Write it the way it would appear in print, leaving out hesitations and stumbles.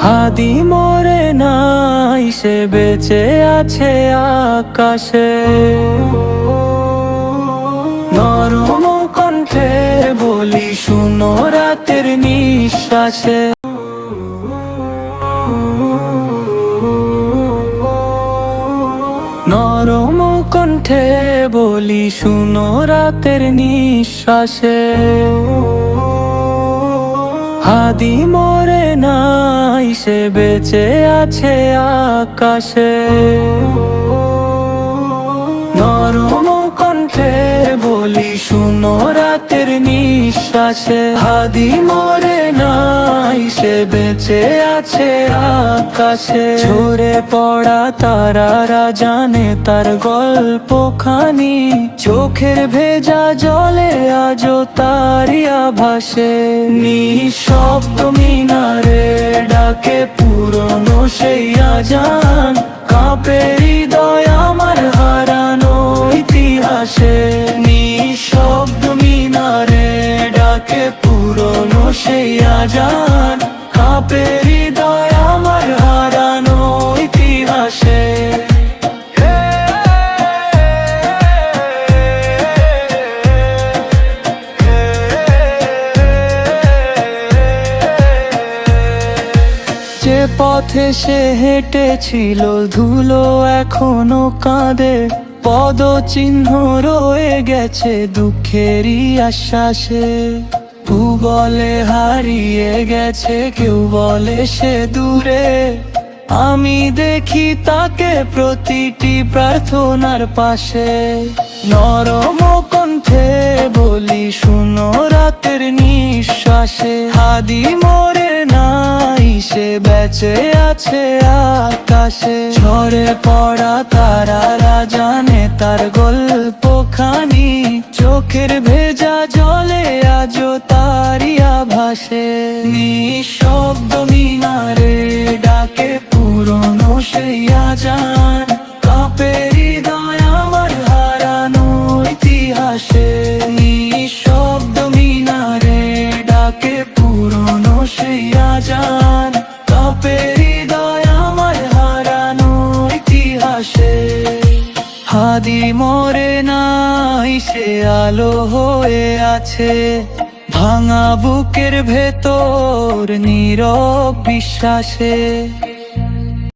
হাদি মরে নাই, সে বেঁচে আছে আকাশে। নরম কণ্ঠে বলি শুনো রাতের নিঃশ্বাসে। নরম কণ্ঠে বলি শুনো রাতের নিঃশ্বাসে। হাদি মরে নাই, সে বেঁচে আছে আকাশে। নরম কণ্ঠে বলি শুনো রাতের নিঃশ্বাসে। হাদি মরে নাই, সে বেঁচে আছে আকাশে। ঝরে পড়া তারারা জানে তার গল্পখানি, চোখের ভেজা জলে আজও তারই আভাসে। নিঃশব্দ মিনারে ডাকে পুরনো সেই আজান, কাঁপে হৃদয় আমার হারানো ইতিহাসে। নিঃশব্দ মিনারে ডাকে পুরনো সেই আজান, কাঁপে হৃদয় আমার হারানো ইতিহাসে। যে পথে সে হেঁটেছিল ধুলো এখনো কাঁদে, পদচিহ্ন রয়ে গেছে দুঃখেরই আশ্বাসে। ভূগোলে হারিয়ে গেছে, কেউ বলে সে দূরে। আমি দেখি তাকে প্রতিটি প্রার্থনার পাশে। নরম কণ্ঠে বলি শুনো রাতের নিঃশ্বাসে। হাদি মরে নাই, সে বেঁচে আছে আকাশে। ঝরে পড়া তারারা জানে তার গল্পখানি, চোখের ভেজা জলে আজও তারই আভাসে। নিঃশব্দ মিনারে ডাকে পুরনো সেই আজান, কাঁপে হৃদয় আমার হারানো ইতিহাসে। নিঃশব্দ মিনারে ডাকে পুরনো সেই আজান, কাঁপে হৃদয় আমার হারানো ইতিহাসে। হাদি মরে নাই, সে আলো হয়ে আছে ভাঙা বুকের ভেতর নীরব বিশ্বাসে।